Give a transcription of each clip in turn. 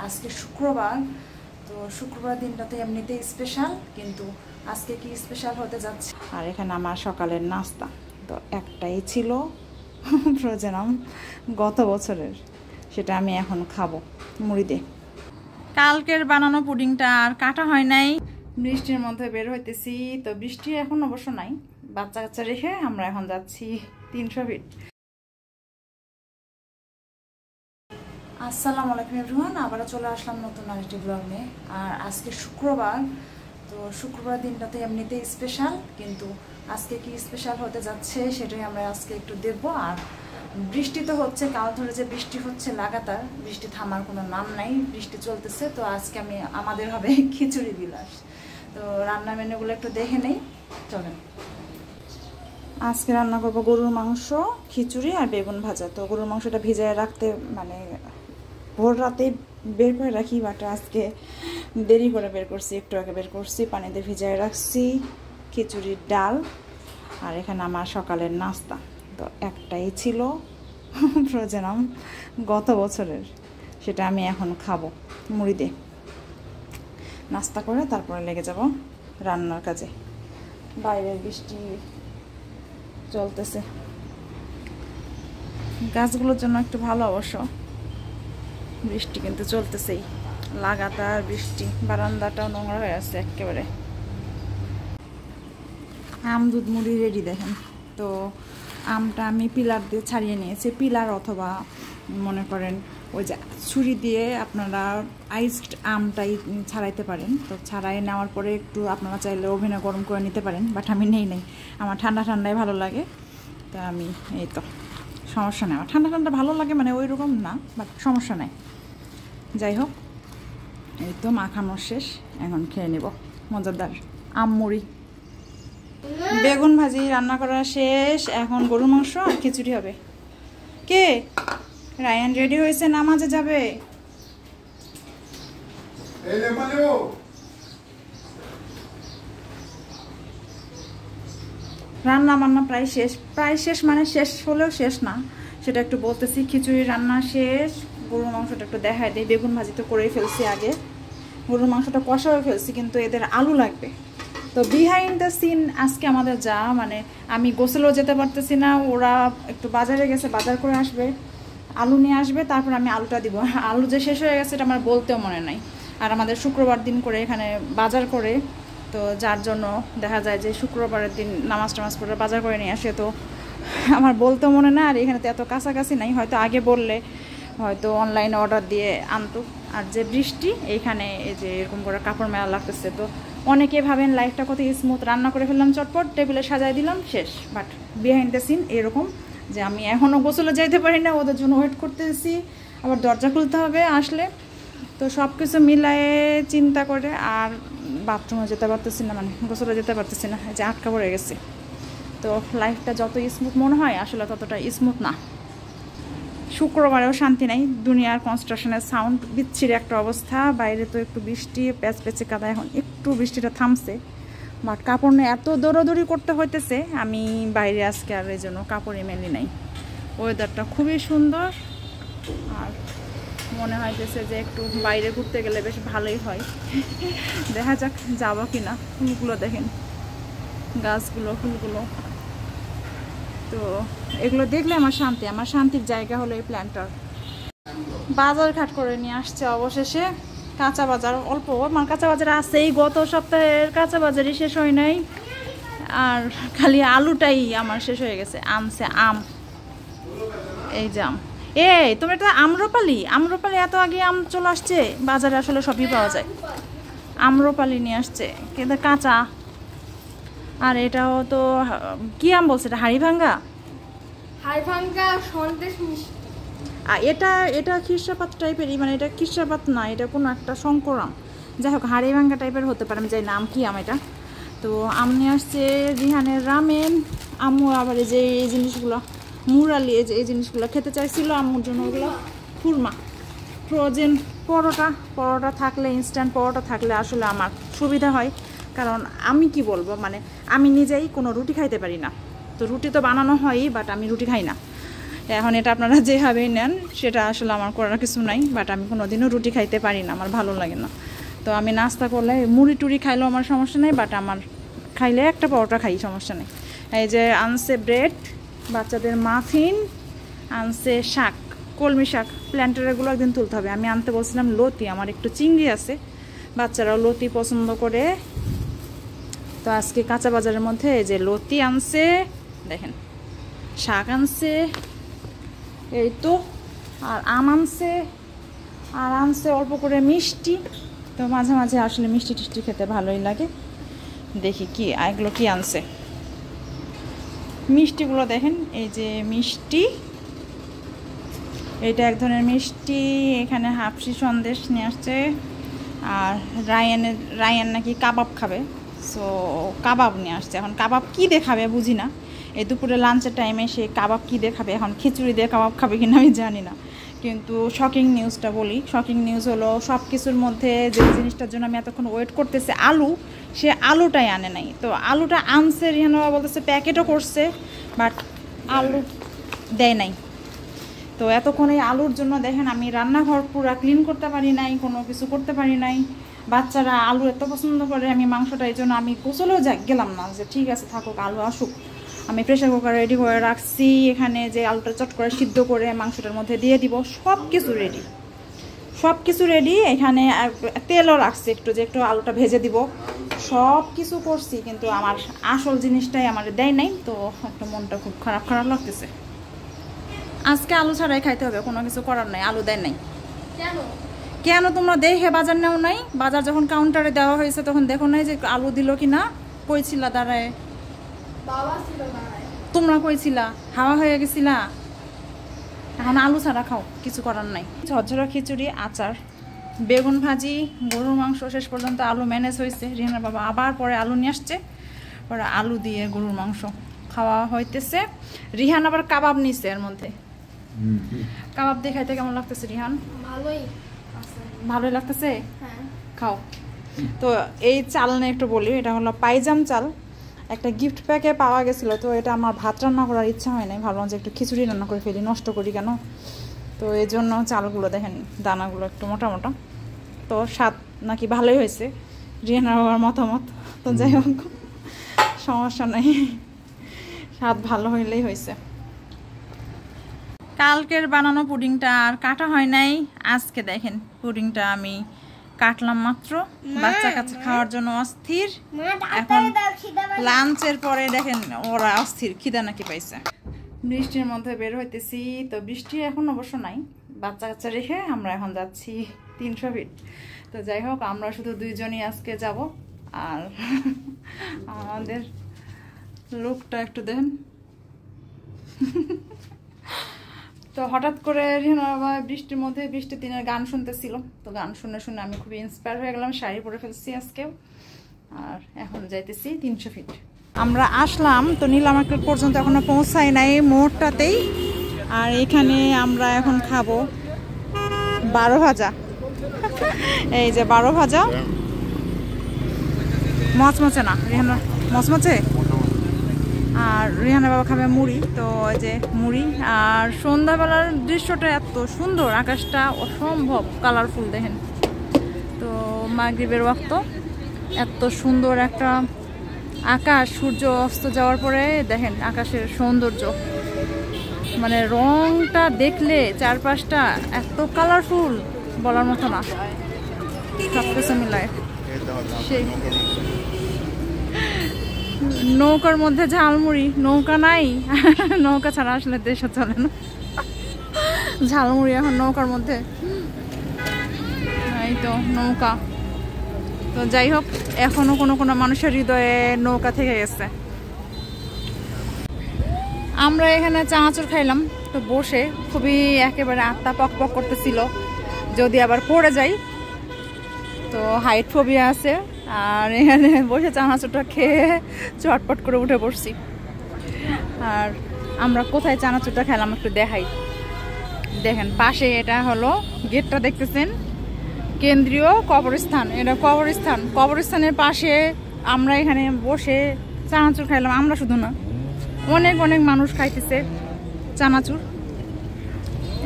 আজকে শুক্রবার, তো শুক্রবার দিনটাতে এমনিতেই স্পেশাল, কিন্তু আজকে কি স্পেশাল হতে যাচ্ছে। আর এখানে আমার সকালের নাস্তা তো একটাই ছিল ফ্রোজেন আম, গত বছরের, সেটা আমি এখন খাবো মুড়ি দিয়ে। কালকের বানানো পুডিংটা আর কাটা হয় নাই, বৃষ্টির মধ্যে বের হইতেছি। তো বৃষ্টি এখন অবশ্য নাই, বাচ্চা কাচ্চা রেখে আমরা এখন যাচ্ছি 300 ফিট। আসসালামু আলাইকুম এভরিওয়ান, আবারও চলে আসলাম নতুন আরেকটি ব্লগ নিয়ে। আর আজকে শুক্রবার, তো শুক্রবার দিনটাতে এমনিতেই স্পেশাল, কিন্তু আজকে কি স্পেশাল হতে যাচ্ছে সেটাই আমরা আজকে একটু দেখব। আর বৃষ্টি তো হচ্ছে, কাল ধরে যে বৃষ্টি হচ্ছে লাগাতার, বৃষ্টি থামার কোনো নাম নাই, বৃষ্টি চলতেছে। তো আজকে আমাদের হবে খিচুড়ি বিলাস। তো রান্নার মেনুগুলো একটু দেখে নেই, চলেন। আজকে রান্না করবো গরুর মাংস, খিচুড়ি আর বেগুন ভাজা। তো গরুর মাংসটা ভিজায় রাখতে মানে ভোর রাতেই বের করে রাখি, বাট আজকে দেরি করে বের করছি, একটু আগে বের করছি, পানিতে ভিজায় রাখছি। খিচুড়ির ডাল, আর এখানে আমার সকালের নাস্তা তো একটাই ছিল ফ্রোজেন আম, গত বছরের, সেটা আমি এখন খাবো মুড়ি দিয়ে। নাস্তা করে তারপরে লেগে যাব রান্নার কাজে। বাইরের বৃষ্টি চলতেছে, গাছগুলোর জন্য একটু ভালো অবশ্য, বৃষ্টি কিন্তু চলতেছেই লাগাতার বৃষ্টি। বারান্দাটাও নোংরা হয়ে আছে একেবারে। আম দুধ মুড়ি রেডি দেখেন। তো আমটা আমি পিলার দিয়ে ছাড়িয়ে নিয়েছি, পিলার অথবা মনে করেন ওই যে ছুরি দিয়ে আপনারা আইসড আমটাই ছাড়াইতে পারেন। তো ছাড়াই নেওয়ার পরে একটু আপনারা চাইলে ওভেনে গরম করে নিতে পারেন, বাট আমি নেই, আমার ঠান্ডা ঠান্ডাই ভালো লাগে। তা আমি এই তো সমস্যা নেই, আমার ঠান্ডা ঠান্ডা ভালো লাগে, মানে ওই রকম না, বাট সমস্যা নেই। যাই হোক, এই তো মাখানো শেষ, এখন খেয়ে নেব মজাদার আম মুড়ি। বেগুন ভাজি রান্না করা শেষ, এখন গরুর মাংস আর খিচুড়ি হবে। কে রায়ান রেডি হয়েছে, নামাজে যাবে। রান্না বান্না প্রায় শেষ মানে শেষ হলেও শেষ না, সেটা একটু বলতেছি। খিচুড়ি রান্না শেষ, গরুর মাংসটা একটু দেখায় দিই। বেগুন ভাজি তো করেই ফেলছি আগে, গরুর মাংসটা কষা হয়ে ফেলছি, কিন্তু এদের আলু লাগবে। তো বিহাইন্ড দ্য সিন আজকে আমাদের যা, মানে আমি গোসলেও যেতে পারতেছি না, ওরা একটু বাজারে গেছে, বাজার করে আসবে, আলু নিয়ে আসবে, তারপর আমি আলুটা দিব। আলু যে শেষ হয়ে গেছে এটা আমার বলতেও মনে নাই। আর আমাদের শুক্রবার দিন করে এখানে বাজার করে, তো যার জন্য দেখা যায় যে শুক্রবারের দিন নামাজ টামাজ পড়ে বাজার করে নিয়ে আসে, তো আমার বলতেও মনে না। আর এখানে তো এত কাছাকাছি নাই, হয়তো আগে বললে হয়তো অনলাইনে অর্ডার দিয়ে আনতো। আর যে বৃষ্টি এইখানে এই যে এরকম করে কাপড় মেলা লাগতেছে, তো অনেকে ভাবেন লাইফটা কত স্মুথ, রান্না করে ফেললাম চটপট, টেবিলে সাজাই দিলাম শেষ। বাট বিহাইন্ড দ্য সিন এরকম যে আমি এখনও গোসলে যাইতে পারি না, ওদের জন্য ওয়েট করতেছি, আবার দরজা খুলতে হবে আসলে। তো সব কিছু মিলায়ে চিন্তা করে আর বাথরুমে যেতে পারতেছি না, মানে গোসলে যেতে পারতেছি না, যে আটকা পড়ে গেছি। তো লাইফটা যত স্মুথ মনে হয় আসলে ততটা স্মুথ না। শুক্রবারেও শান্তি নাই, দুনিয়ার কনস্ট্রাকশনের সাউন্ড, বিচ্ছিরি একটা অবস্থা। বাইরে তো একটু বৃষ্টি প্যাচে কাদা, এখন একটু বৃষ্টিটা থামছে, বাট কাপড় নিয়ে এত দৌড়াদৌড়ি করতে হইতেছে, আমি বাইরে আজকে আর এই জন্য কাপড়ে মেলি নাই। ওয়েদারটা খুবই সুন্দর, আর মনে হইতেছে যে একটু বাইরে ঘুরতে গেলে বেশ ভালোই হয়। দেখা যাক যাবো কিনা। ফুলগুলো দেখেন, গাছগুলো, ফুলগুলো, তো এগুলো দেখলে আমার শান্তির জায়গা হলো এই প্ল্যান্টার। বাজার ঘাট করে নিয়ে আসছে অবশেষে, কাঁচা বাজার অল্প, আমার কাঁচা বাজার আছেই, গত সপ্তাহের কাঁচা বাজারই শেষ হয় নাই, আর খালি আলুটাই আমার শেষ হয়ে গেছে। আনছে আম, এই যে আম, এই তুমি এটা আম্রপালি এত আগে আম চলে আসছে বাজারে, আসলে সবই পাওয়া যায়। আম্রপালি নিয়ে আসছে কিন্তু কাঁচা। আর এটাও তো কি আম বলছে, এটা হাড়িভাঙ্গা সন্দেশ মিষ্টি। আর এটা খিরসাপাত টাইপেরই, মানে এটা খিরসাপাত না, এটা কোনো একটা শঙ্কর আম, যাই হোক হাড়িভাঙ্গা টাইপের হতে পারে, আমি জানি না আম কি আম এটা। তো আম নিয়ে আসছে রিহানের রামেন, আম্মু আবার এই যে এই জিনিসগুলো মুরালি, এই জিনিসগুলো খেতে চাইছিল আম্মুর জন্য, ওগুলো খুরমা। ফ্রোজেন পরোটা থাকলে, ইনস্ট্যান্ট পরোটা থাকলে আসলে আমার সুবিধা হয়, কারণ আমি কি বলবো, মানে আমি নিজেই কোনো রুটি খাইতে পারি না। তো রুটি তো বানানো হয়ই, বাট আমি রুটি খাই না, এখন এটা আপনারা যেভাবেই নেন সেটা আসলে আমার করার কিছু নাই, বাট আমি কোনোদিনও রুটি খাইতে পারি না, আমার ভালো লাগে না। তো আমি নাস্তা করলে মুড়ি টুড়ি খাইলেও আমার সমস্যা নেই, বাট আমার খাইলে একটা পরোটা খাই, সমস্যা নেই। এই যে আনছে ব্রেড, বাচ্চাদের মাফিন, আনছে শাক, কলমি শাক, প্ল্যান্টারগুলো একদিন তুলতে হবে। আমি আনতে বলছিলাম লতি, আমার একটু চিংড়ি আছে, বাচ্চারাও লতি পছন্দ করে। তো আজকে কাঁচা বাজারের মধ্যে এই যে লতি আনছে, দেখেন শাক আনছে, এই তো, আর আম আনছে, আর আনছে অল্প করে মিষ্টি। তো মাঝে মাঝে আসলে মিষ্টি টিষ্টি খেতে ভালোই লাগে। দেখি কি এগুলো কি আনছে। মিষ্টিগুলো দেখেন, এই যে মিষ্টি, এটা এক ধরনের মিষ্টি। এখানে হাফসি সন্দেশ নিয়ে আসছে। আর রায়ান নাকি কাবাব খাবে, সো কাবাব নিয়ে আসছে। এখন কাবাব কী দেখাবে বুঝি না, এই দুপুরে লাঞ্চের টাইমে সে কাবাব কী দেখাবে, এখন খিচুড়ি দিয়ে কাবাব খাবে কিনা আমি জানি না। কিন্তু শকিং নিউজটা বলি, শকিং নিউজ হলো সব কিছুর মধ্যে যে জিনিসটার জন্য আমি এতক্ষণ ওয়েট করতেছি, আলু, সে আলুটাই আনে নাই। তো আলুটা আনছে, রিহানা বলতেছে প্যাকেটও করছে, বাট আলু দেয় নাই। তো এতক্ষণ এই আলুর জন্য দেখেন আমি রান্নাঘর পুরো ক্লিন করতে পারি নাই, কোনো কিছু করতে পারি নাই। বাচ্চারা আলু এত পছন্দ করে, আমি মাংসটা এই জন্য আমি গোসলেও গেলাম না, যে ঠিক আছে থাকুক আলু আসুক। আমি প্রেশার কুকার রেডি করে রাখছি, এখানে যে আলুটা চট করে সিদ্ধ করে মাংসটার মধ্যে দিয়ে দিব, সব কিছু রেডি, সব কিছু রেডি। এখানে তেলও রাখছি একটু, যে একটু আলুটা ভেজে দিব, সব কিছু করছি, কিন্তু আমার আসল জিনিসটাই আমার দেয় নাই। তো একটা মনটা খুব খারাপ খারাপ লাগতেছে। আজকে আলু ছাড়াই খাইতে হবে, কোনো কিছু করার নাই, আলু দেয় নাই। কেন তোমরা দেখে বাজার নেও নাই? বাজার যখন কাউন্টারে দেওয়া হয়েছে তখন দেখো নাই যে আলু দিল কি না? কইছিলা দাঁড়ায়? তোমরা কইছিলা, হাওয়া হয়ে গেছিলা। এখন আলু ছাড়া খাও, কিছু করার নাই। ঝরঝরা খিচুড়ি, আচার, বেগুন ভাজি, গরুর মাংস, শেষ পর্যন্ত আলু ম্যানেজ হয়েছে। রিহানার বাবা আবার পরে আলু নিয়ে আসছে, পরে আলু দিয়ে গরুর মাংস খাওয়া হইতেছে। রিহান আবার কাবাব নিছে এর মধ্যে। কাবাব দিয়ে খাইতে কেমন লাগতেছে রিহান? ভালোই লাগতেছে, খাও। তো এই চাল নিয়ে একটু বলি, এটা হলো পাইজাম চাল, একটা গিফট প্যাকে পাওয়া গেছিলো। তো এটা আমার ভাত রান্না করার ইচ্ছা হয় নাই, ভাবলাম যে একটু খিচুড়ি রান্না করে ফেলি, নষ্ট করি কেন। তো এই জন্য চালগুলো দেখেন, দানাগুলো একটু মোটা মোটা। তো স্বাদ নাকি ভালোই হয়েছে, রিহানার বাবার মতামত। তো যাই হোক, সমস্যা নেই, স্বাদ ভালো হইলেই হয়েছে। কালকের বানানো পুডিংটা আর কাটা হয় নাই, আজকে দেখেন পুডিংটা আমি কাটলাম মাত্র। বাচ্চা কাছে খাওয়ার জন্য অস্থির। এখন লাঞ্চের পরে দেখেন ওরা অস্থির, খিদা নাকি পাইছে। বৃষ্টির মধ্যে বের হইতেছি, তো বৃষ্টি এখন অবশ্য নাই, বাচ্চা কাচ্চা রেখে আমরা এখন যাচ্ছি 300 ফিট। তো যাই হোক, আমরা শুধু দুইজনই আজকে যাব। আর আমাদের লোকটা একটু দেখেন। তো হঠাৎ করে বৃষ্টির মধ্যে, বৃষ্টির দিনের গান শুনতেছিল, তো গান শুনে শুনে আমি খুবই ইন্সপায়ার হয়ে গেলাম, শাড়ি পরে ফেলছি আজকেও। আর এখন যাইতেছি 300 ফিট। আমরা আসলাম, তো নীলামার্কেট পর্যন্ত এখনো পৌঁছাই নাই মোড়টাতেই। আর এখানে আমরা এখন খাবো 12 ভাজা। এই যে 12 ভাজা, মচমচে না রিহানা, মচমচে। আর রিহানা বাবা খাবে মুড়ি, তো এই যে মুড়ি। আর সন্ধ্যাবেলার দৃশ্যটা এত সুন্দর, আকাশটা অসম্ভব কালারফুল দেখেন। তো মাগরিবের ওয়াক্ত এত সুন্দর একটা আকাশ, সূর্য অস্ত যাওয়ার পরে দেখেন আকাশের সৌন্দর্য, মানে রংটা দেখলে চারপাশটা এত কালারফুল, বলার মতো না। সব কিছু মিলায় সেই নৌকার মধ্যে ঝালমুড়ি, নৌকা নাই, নৌকা ছাড়া আসলে দেশে চলে না। ঝালমুড়ি এখন নৌকার মধ্যে, এই তো নৌকা। তো যাই হোক, এখনো কোনো কোনো মানুষের হৃদয়ে নৌকা থেকে গেছে। আমরা এখানে চানাচুর খাইলাম, তো বসে খুবই একেবারে আত্মা পক পক করতেছিল, যদি আবার পড়ে যাই। তো হাইট ফোবিয়া আছে, আর এখানে বসে চানাচুরটা খেয়ে চটপট করে উঠে পড়ছি। আর আমরা কোথায় চানাচুরটা খেলাম একটু দেখাই। দেখেন পাশে, এটা হলো গেটটা দেখতেছেন, কেন্দ্রীয় কবরস্থান। এটা কবরস্থান, কবরস্থানের পাশে আমরা এখানে বসে চানাচুর খাইলাম। আমরা শুধু না, অনেক অনেক মানুষ খাইতেছে চানাচুর।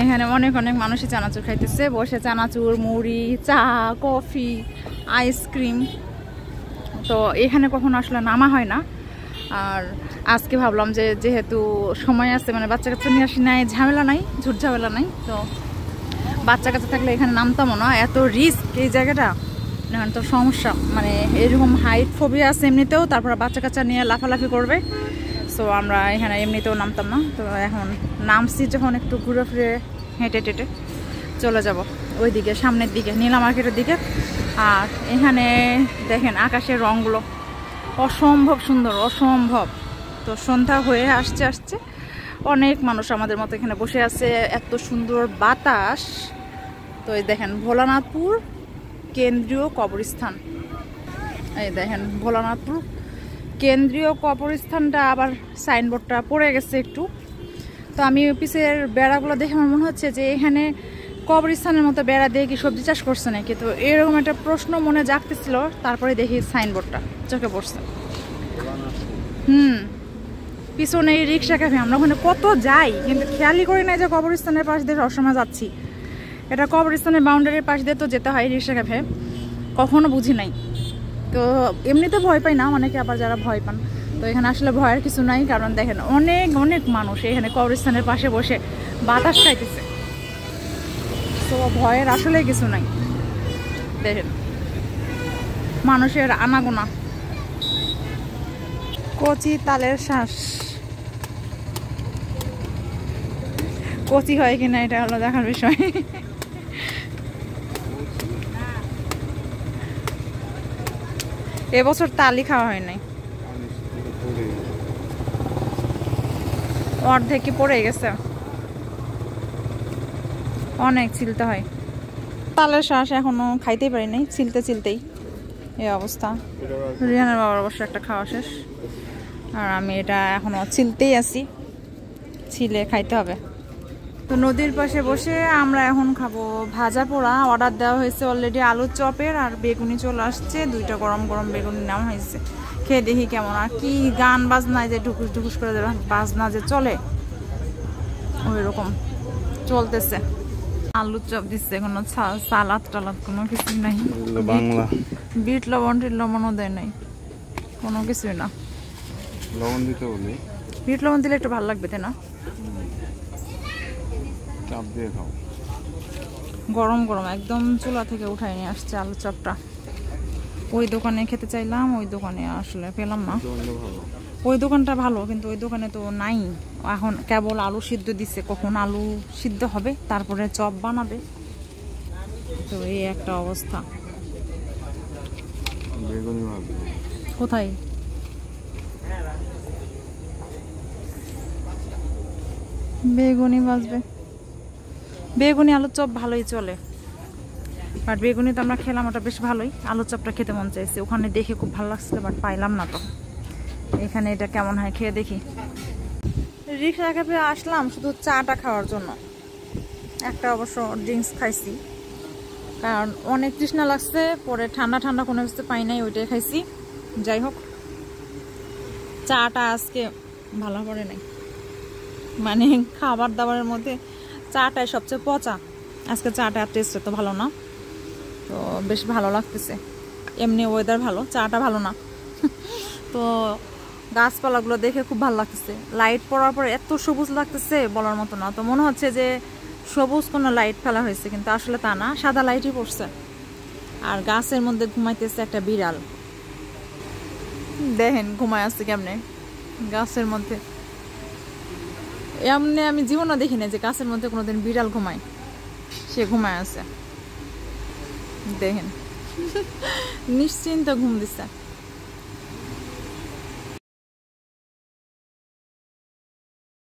এখানে অনেক অনেক মানুষই চানাচুর খাইতেছে, বসে চানাচুর, মুড়ি, চা, কফি, আইসক্রিম। তো এখানে কখনো আসলে নামা হয় না। আর আজকে ভাবলাম যে যেহেতু সময় আছে, মানে বাচ্চা কাচ্চা নিয়ে আসি নাই, ঝামেলা নাই, ঝুট ঝামেলা নাই, তো বাচ্চা কাচ্চা থাকলে এখানে নামতামও না, এত রিস্ক এই জায়গাটা, এখানে তো সমস্যা, মানে এরকম হাইট ফোবিয়া আছে এমনিতেও, তারপর বাচ্চা কাচ্চা নিয়ে লাফালাফি করবে। সো আমরা এখানে এমনিতেও নামতাম না। তো এখন নামছি যখন, একটু ঘুরে ফিরে হেঁটে টেটে চলে যাব ওই দিকে, সামনের দিকে, নীলা মার্কেটের দিকে। আর এখানে দেখেন আকাশের রঙগুলো অসম্ভব সুন্দর, অসম্ভব। তো সন্ধ্যা হয়ে আসছে আসছে, অনেক মানুষ আমাদের মতো এখানে বসে আছে, এত সুন্দর বাতাস। তো এই দেখেন ভোলানাথপুর কেন্দ্রীয় কবরস্থান, এই দেখেন ভোলানাথপুর কেন্দ্রীয় কবরস্থানটা, আবার সাইনবোর্ডটা পড়ে গেছে একটু। তো আমি পিছের বেড়াগুলো দেখে আমার মনে হচ্ছে যে এখানে কবরস্থানের মতো বেড়া দিয়ে কি সবজি চাষ করছে নাকি, তো এরকম একটা প্রশ্ন মনে জাগতেছিল। তারপরে দেখি সাইনবোর্ডটা চোখে পড়ছে। পিছনে এই রিক্সা ক্যাফে, আমরা ওখানে কত যাই কিন্তু খেয়ালই করি না যে কবরস্থানের পাশ দিয়ে সবসময় যাচ্ছি। এটা কবরস্থানের বাউন্ডারির পাশ দিয়ে তো যেতে হয় রিক্সা ক্যাফে, কখনো বুঝি নাই। তো এমনিতে ভয় পাই না, অনেকে আবার যারা ভয় পান, তো এখানে আসলে ভয়ের কিছু নাই। কারণ দেখেন অনেক অনেক মানুষ এখানে কবরস্থানের পাশে বসে বাতাস খাইতেছে, তো ভয়ের আসলে কিছু নাই। দেখেন মানুষের আনাগোনা। কচি তালের শ্বাস, কচি হয় কিনা এটা হলো দেখার বিষয়। এবছর তালি খাওয়া হয় নাই, অর্ধেক কি পড়ে গেছে, অনেক ছিলতে হয়। তালের শ্বাস এখনো খাইতেই পারি নাই, ছিলতে ছিলতেই এই অবস্থা। রিহানের বাবার অবশ্য একটা খাওয়া শেষ, আর আমি এটা এখনো ছিলতেই আছি, ছিলে খাইতে হবে। তো নদীর পাশে বসে আমরা এখন খাবো ভাজা পোড়া। অর্ডার দেওয়া হয়েছে অলরেডি আলুর চপের, আর বেগুনি চলে আসছে, দুইটা গরম গরম বেগুনি নেওয়া হয়েছে। খেয়ে দেখি কেমন। আর কি গান বাজনায় যে ঢুকুস ঢুকুস করে দেবে, বাজনা যে চলে ওই রকম চলতেছে। আলুর চপ দিচ্ছে, কোনো সালাদ টালাদ কোনো কিছুই নাই, বাংলা বিট লবণ টিট লবণও দেয় নাই, কোনো কিছুই না। লবণ দিতে বলি, বিট লবণ দিলে একটু ভালো লাগবে, তাই না? চাপ দিয়ে খাও। গরম গরম একদম চুলা থেকে উঠাই নিয়ে আসছে আলুর চপটা। ওই দোকানে খেতে চাইলাম, ওই দোকানে আসলে পেলাম না। ওই দোকানটা ভালো, কিন্তু ওই দোকানে তো নাই এখন, কেবল আলু সিদ্ধ দিচ্ছে। কখন আলু সিদ্ধ হবে তারপরে চপ বানাবে, তো এই একটা অবস্থা। কোথায় বেগুনি ভাজবে? বেগুনি আলুর চপ ভালোই চলে, বাট বেগুনি তো আমরা খেলাম, ওটা বেশ ভালোই। আলুর চপটা খেতে মন চাইছে, ওখানে দেখে খুব ভালো লাগছিল, বাট পাইলাম না। তো এখানে এটা কেমন হয় খেয়ে দেখি। রিক্সা ক্যাফে আসলাম শুধু চাটা খাওয়ার জন্য, একটা অবশ্য ড্রিঙ্কস খাইছি, কারণ অনেক তৃষ্ণা লাগছে। পরে ঠান্ডা ঠান্ডা কোনো কিছু পাই নাই, ওইটাই খাইছি। যাই হোক, চাটা আজকে ভালো পড়ে নাই, মানে খাবার দাবারের মধ্যে চাটাই সবচেয়ে পচা। আজকে চাটা টেস্ট তো ভালো না, তো বেশ ভালো লাগতেছে। এমনি ওয়েদার ভালো, চাটা ভালো না। তো গাছপালাগুলো দেখে খুব ভালো লাগতেছে। লাইট পড়ার পর এত সবুজ লাগতেছে বলার মতো না। তো মনে হচ্ছে যে সবুজ কোনো লাইট ফেলা হয়েছে, কিন্তু আসলে তা না, সাদা লাইটই পড়ছে। আর গাছের মধ্যে ঘুমাইতেছে একটা বিড়াল, দেখেন ঘুমায় আছে কেমনে গাছের মধ্যে। এমনি আমি জীবনও দেখি না যে গাছের মধ্যে কোনোদিন বিড়াল ঘুমায়, সে ঘুমায় আছে দেখেন, নিশ্চিন্ত ঘুম দিচ্ছে।